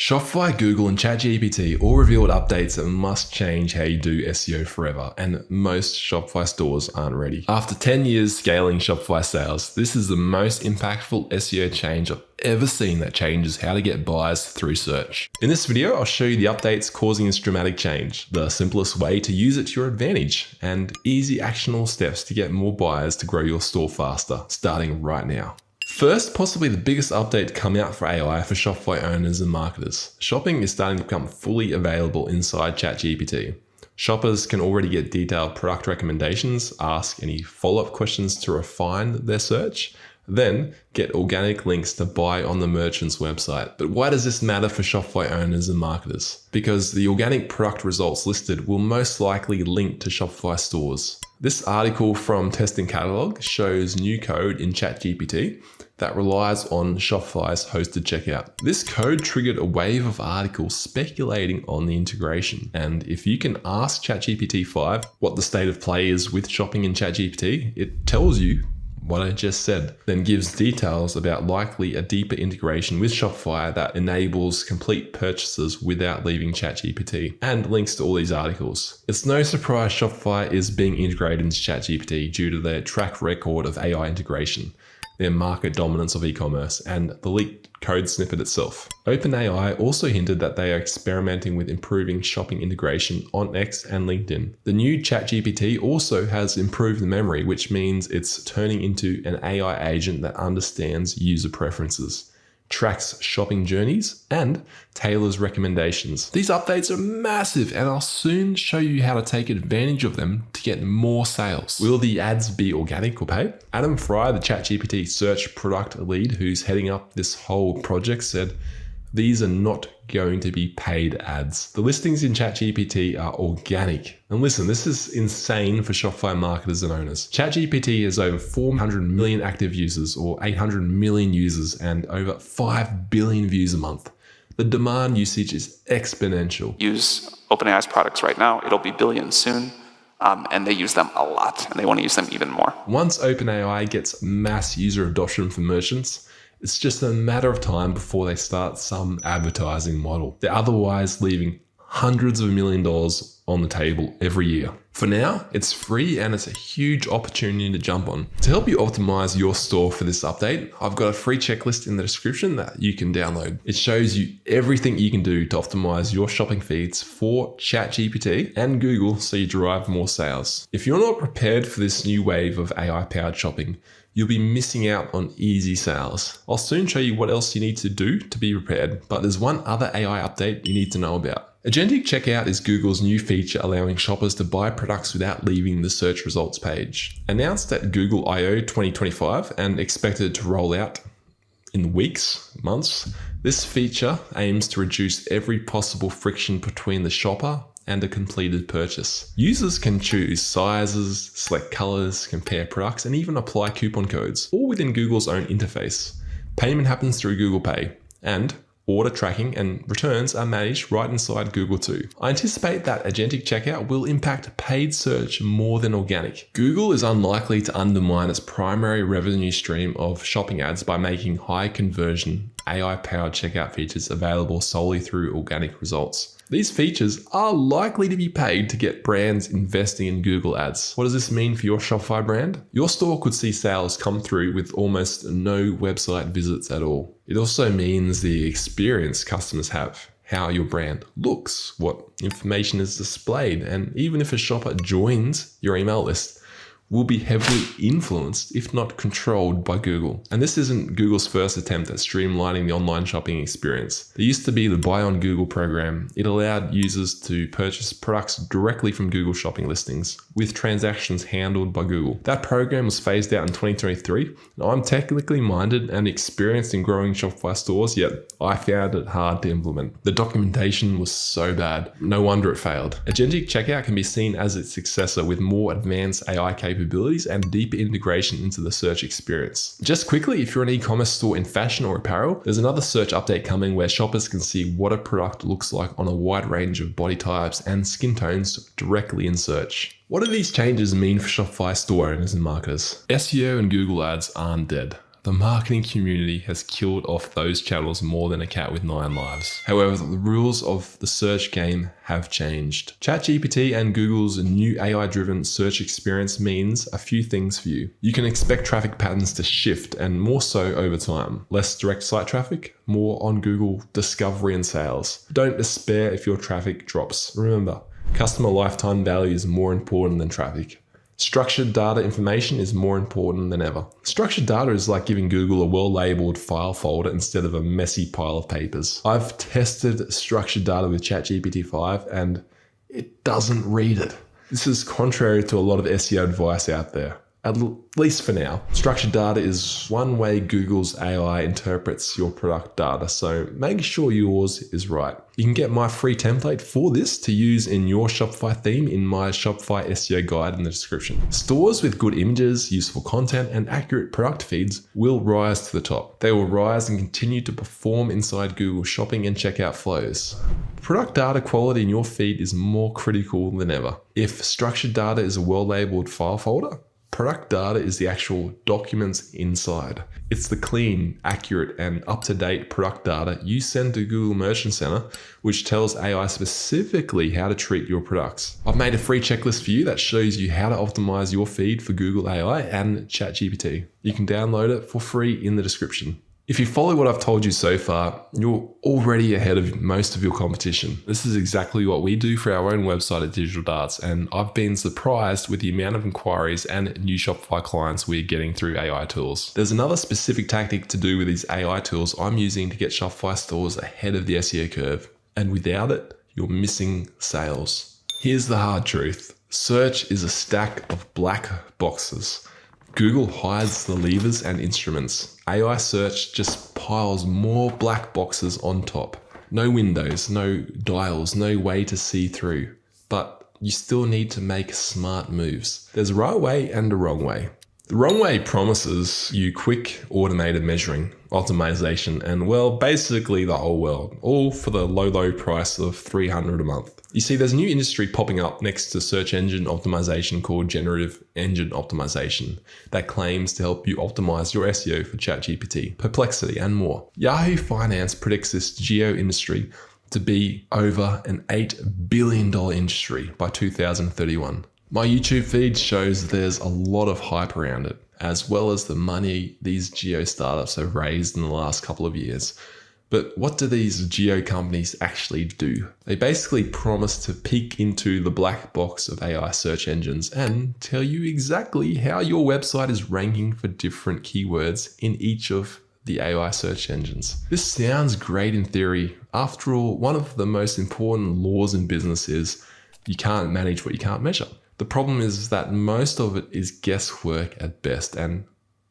Shopify, Google, and ChatGPT all revealed updates that must change how you do SEO forever, and most Shopify stores aren't ready. After 10 years scaling Shopify sales, this is the most impactful SEO change I've ever seen that changes how to get buyers through search. In this video, I'll show you the updates causing this dramatic change, the simplest way to use it to your advantage, and easy actionable steps to get more buyers to grow your store faster, starting right now. First, possibly the biggest update coming out for AI for Shopify owners and marketers. Shopping is starting to become fully available inside ChatGPT. Shoppers can already get detailed product recommendations, ask any follow-up questions to refine their search, then get organic links to buy on the merchant's website. But why does this matter for Shopify owners and marketers? Because the organic product results listed will most likely link to Shopify stores. This article from Testing Catalog shows new code in ChatGPT that relies on Shopify's hosted checkout. This code triggered a wave of articles speculating on the integration. And if you can ask ChatGPT 5 what the state of play is with shopping in ChatGPT, it tells you what I just said, then gives details about likely a deeper integration with Shopify that enables complete purchases without leaving ChatGPT, and links to all these articles. It's no surprise Shopify is being integrated into ChatGPT due to their track record of AI integration, their market dominance of e-commerce, and the leaked code snippet itself. OpenAI also hinted that they are experimenting with improving shopping integration on X and LinkedIn. The new ChatGPT also has improved the memory, which means it's turning into an AI agent that understands user preferences, tracks shopping journeys, and tailors recommendations. These updates are massive, and I'll soon show you how to take advantage of them to get more sales. Will the ads be organic or paid? Adam Fry, the ChatGPT search product lead who's heading up this whole project, said, "These are not going to be paid ads. The listings in ChatGPT are organic." And listen, this is insane for Shopify marketers and owners. ChatGPT has over 400 million active users, or 800 million users, and over 5 billion views a month. The demand usage is exponential. Use OpenAI's products right now. It'll be billions soon. And they use them a lot, and they want to use them even more. Once OpenAI gets mass user adoption for merchants, it's just a matter of time before they start some advertising model. They're otherwise leaving hundreds of $1 million on the table every year. For now, it's free and it's a huge opportunity to jump on. To help you optimize your store for this update, I've got a free checklist in the description that you can download. It shows you everything you can do to optimize your shopping feeds for ChatGPT and Google so you drive more sales. If you're not prepared for this new wave of AI-powered shopping, you'll be missing out on easy sales. I'll soon show you what else you need to do to be prepared, but there's one other AI update you need to know about. Agentic Checkout is Google's new feature allowing shoppers to buy products without leaving the search results page. Announced at Google I/O 2025 and expected to roll out in weeks, months, this feature aims to reduce every possible friction between the shopper and a completed purchase. Users can choose sizes, select colors, compare products, and even apply coupon codes, all within Google's own interface. Payment happens through Google Pay, and order tracking and returns are managed right inside Google too. I anticipate that Agentic Checkout will impact paid search more than organic. Google is unlikely to undermine its primary revenue stream of shopping ads by making high conversion AI-powered checkout features available solely through organic results. These features are likely to be paid to get brands investing in Google ads. What does this mean for your Shopify brand? Your store could see sales come through with almost no website visits at all. It also means the experience customers have, how your brand looks, what information is displayed, and even if a shopper joins your email list, will be heavily influenced, if not controlled, by Google. And this isn't Google's first attempt at streamlining the online shopping experience. There used to be the Buy on Google program. It allowed users to purchase products directly from Google shopping listings, with transactions handled by Google. That program was phased out in 2023. Now, I'm technically minded and experienced in growing Shopify stores, yet I found it hard to implement. The documentation was so bad. No wonder it failed. Agentic Checkout can be seen as its successor with more advanced AI capabilities and deeper integration into the search experience. Just quickly, if you're an e-commerce store in fashion or apparel, there's another search update coming where shoppers can see what a product looks like on a wide range of body types and skin tones directly in search. What do these changes mean for Shopify store owners and marketers? SEO and Google ads aren't dead. the marketing community has killed off those channels more than a cat with 9 lives. However, the rules of the search game have changed. ChatGPT and Google's new AI-driven search experience means a few things for you. You can expect traffic patterns to shift, and more so over time. Less direct site traffic, more on Google discovery and sales. Don't despair if your traffic drops. Remember, customer lifetime value is more important than traffic. Structured data information is more important than ever. Structured data is like giving Google a well-labeled file folder instead of a messy pile of papers. I've tested structured data with ChatGPT 5 and it doesn't read it. This is contrary to a lot of SEO advice out there. At least for now. Structured data is one way Google's AI interprets your product data, so make sure yours is right. You can get my free template for this to use in your Shopify theme in my Shopify SEO guide in the description. Stores with good images, useful content, and accurate product feeds will rise to the top. They will rise and continue to perform inside Google shopping and checkout flows. Product data quality in your feed is more critical than ever. If structured data is a well-labeled file folder, product data is the actual documents inside. It's the clean, accurate, and up-to-date product data you send to Google Merchant Center, which tells AI specifically how to treat your products. I've made a free checklist for you that shows you how to optimize your feed for Google AI and ChatGPT. You can download it for free in the description. If you follow what I've told you so far, you're already ahead of most of your competition. This is exactly what we do for our own website at Digital Darts, and I've been surprised with the amount of inquiries and new Shopify clients we're getting through AI tools. There's another specific tactic to do with these AI tools I'm using to get Shopify stores ahead of the SEO curve, and without it, you're missing sales. Here's the hard truth. Search is a stack of black boxes. Google hides the levers and instruments. AI search just piles more black boxes on top. No windows, no dials, no way to see through. But you still need to make smart moves. There's a right way and a wrong way. The wrong way promises you quick automated measuring, optimization, and well, basically the whole world, all for the low price of $300 a month. You see, there's a new industry popping up next to search engine optimization called generative engine optimization that claims to help you optimize your SEO for ChatGPT, Perplexity, and more. Yahoo Finance predicts this geo industry to be over an $8 billion industry by 2031. My YouTube feed shows there's a lot of hype around it, as well as the money these geo startups have raised in the last couple of years. But what do these geo companies actually do? They basically promise to peek into the black box of AI search engines and tell you exactly how your website is ranking for different keywords in each of the AI search engines. This sounds great in theory. After all, one of the most important laws in business is you can't manage what you can't measure. The problem is that most of it is guesswork at best and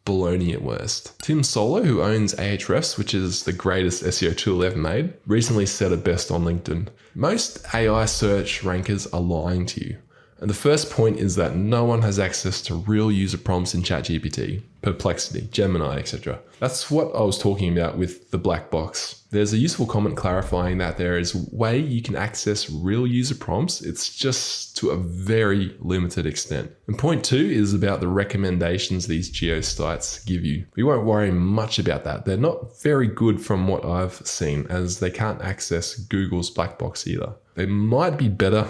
baloney at worst. Tim Solo, who owns Ahrefs, which is the greatest SEO tool ever made, recently said it best on LinkedIn. Most AI search rankers are lying to you. And the first point is that no one has access to real user prompts in ChatGPT, Perplexity, Gemini, etc. That's what I was talking about with the black box. There's a useful comment clarifying that there is a way you can access real user prompts. It's just to a very limited extent. And point 2 is about the recommendations these geo sites give you. We won't worry much about that. They're not very good from what I've seen, as they can't access Google's black box either. They might be better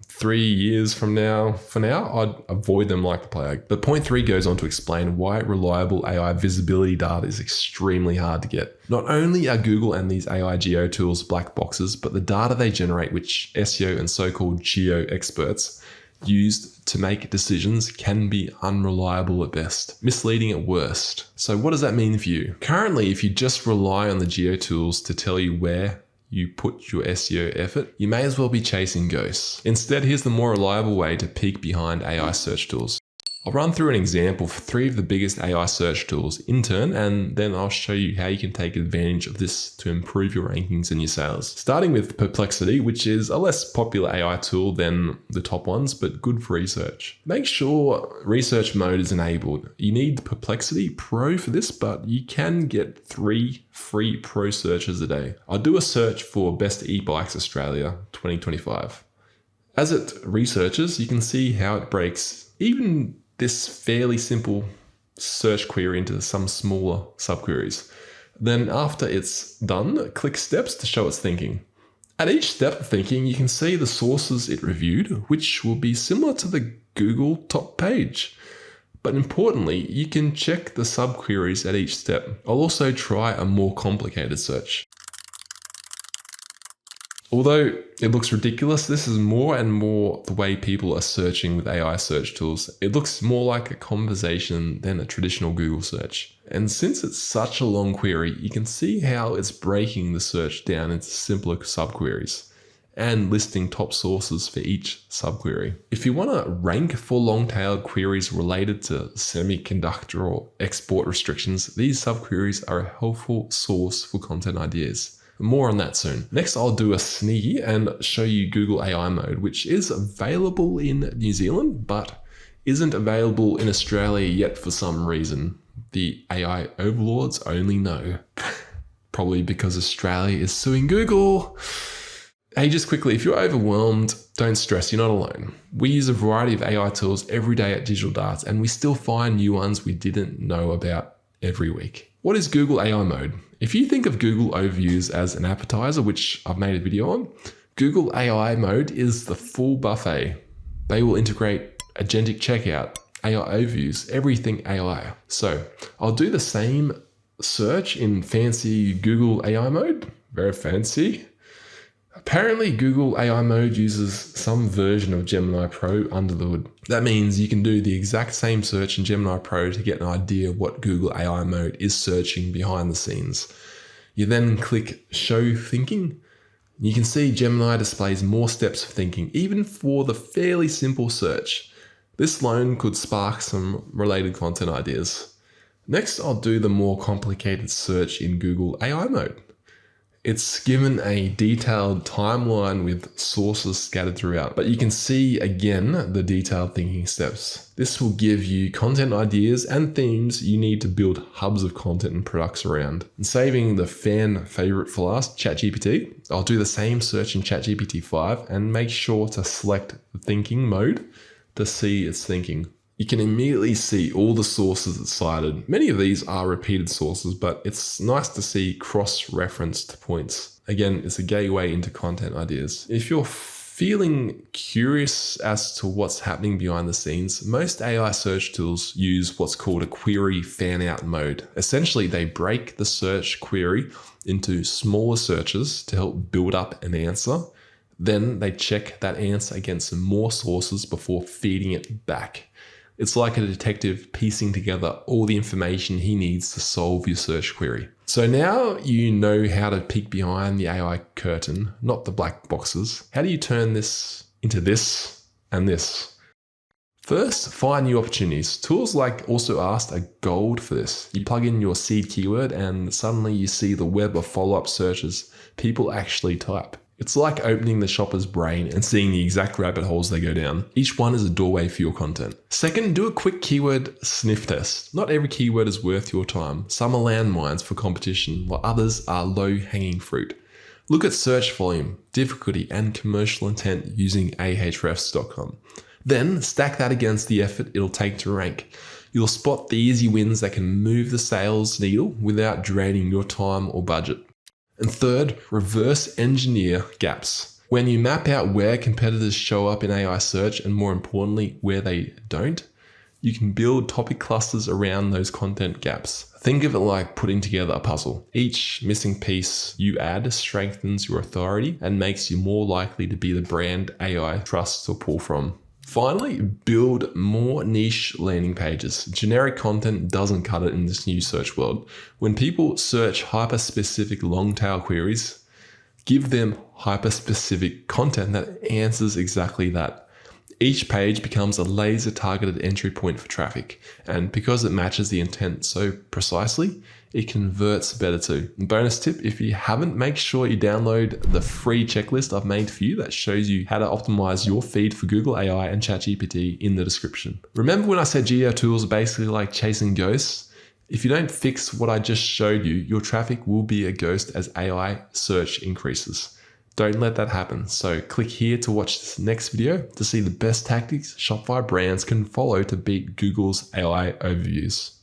3 years from now. For now, I'd avoid them like the plague. But point 3 goes on to explain why reliable AI visibility data is extremely hard to get. Not only are Google and these AI geo tools black boxes, but the data they generate, which SEO and so-called geo experts used to make decisions, can be unreliable at best, misleading at worst. So what does that mean for you? Currently, if you just rely on the geo tools to tell you where you put your SEO effort, you may as well be chasing ghosts. Instead, here's the more reliable way to peek behind AI search tools. I'll run through an example for 3 of the biggest AI search tools in turn, and then I'll show you how you can take advantage of this to improve your rankings and your sales. Starting with Perplexity, which is a less popular AI tool than the top ones, but good for research. Make sure research mode is enabled. You need Perplexity Pro for this, but you can get 3 free pro searches a day. I'll do a search for Best E-Bikes Australia 2025. As it researches, you can see how it breaks even this fairly simple search query into some smaller subqueries. Then after it's done, click steps to show its thinking. At each step of thinking, you can see the sources it reviewed, which will be similar to the Google top page. But importantly, you can check the subqueries at each step. I'll also try a more complicated search. Although it looks ridiculous, this is more and more the way people are searching with AI search tools. It looks more like a conversation than a traditional Google search. And since it's such a long query, you can see how it's breaking the search down into simpler subqueries and listing top sources for each subquery. If you want to rank for long-tailed queries related to semiconductor or export restrictions, these subqueries are a helpful source for content ideas. More on that soon. Next, I'll do a sneaky and show you Google AI mode, which is available in New Zealand, but isn't available in Australia yet for some reason. The AI overlords only know. Probably because Australia is suing Google. Hey, just quickly, if you're overwhelmed, don't stress, you're not alone. We use a variety of AI tools every day at Digital Darts, and we still find new ones we didn't know about every week. What is Google AI mode? If you think of Google overviews as an appetizer, which I've made a video on, Google AI mode is the full buffet. They will integrate agentic checkout, AI overviews, everything AI. So I'll do the same search in fancy Google AI mode, very fancy. Apparently, Google AI mode uses some version of Gemini Pro under the hood. That means you can do the exact same search in Gemini Pro to get an idea of what Google AI mode is searching behind the scenes. You then click Show Thinking. You can see Gemini displays more steps of thinking, even for the fairly simple search. This alone could spark some related content ideas. Next, I'll do the more complicated search in Google AI mode. It's given a detailed timeline with sources scattered throughout, but you can see again the detailed thinking steps. This will give you content ideas and themes you need to build hubs of content and products around. And saving the fan favorite for last, ChatGPT, I'll do the same search in ChatGPT 5 and make sure to select the thinking mode to see its thinking. You can immediately see all the sources it's cited. Many of these are repeated sources, but it's nice to see cross-referenced points. Again, it's a gateway into content ideas. If you're feeling curious as to what's happening behind the scenes, most AI search tools use what's called a query fan-out mode. Essentially, they break the search query into smaller searches to help build up an answer. Then they check that answer against some more sources before feeding it back. It's like a detective piecing together all the information he needs to solve your search query. So now you know how to peek behind the AI curtain, not the black boxes. How do you turn this into this and this? First, find new opportunities. Tools like Also Asked are gold for this. You plug in your seed keyword and suddenly you see the web of follow-up searches people actually type. It's like opening the shopper's brain and seeing the exact rabbit holes they go down. Each one is a doorway for your content. Second, do a quick keyword sniff test. Not every keyword is worth your time. Some are landmines for competition, while others are low-hanging fruit. Look at search volume, difficulty, and commercial intent using ahrefs.com. Then stack that against the effort it'll take to rank. You'll spot the easy wins that can move the sales needle without draining your time or budget. And third, reverse engineer gaps. When you map out where competitors show up in AI search, and more importantly, where they don't, you can build topic clusters around those content gaps. Think of it like putting together a puzzle. Each missing piece you add strengthens your authority and makes you more likely to be the brand AI trusts or pull from. Finally, build more niche landing pages. Generic content doesn't cut it in this new search world. When people search hyper-specific long-tail queries, give them hyper-specific content that answers exactly that. Each page becomes a laser-targeted entry point for traffic, and because it matches the intent so precisely, it converts better too. And bonus tip, if you haven't, make sure you download the free checklist I've made for you that shows you how to optimize your feed for Google AI and ChatGPT in the description. Remember when I said geo tools are basically like chasing ghosts? If you don't fix what I just showed you, your traffic will be a ghost as AI search increases. Don't let that happen. So click here to watch this next video to see the best tactics Shopify brands can follow to beat Google's AI overviews.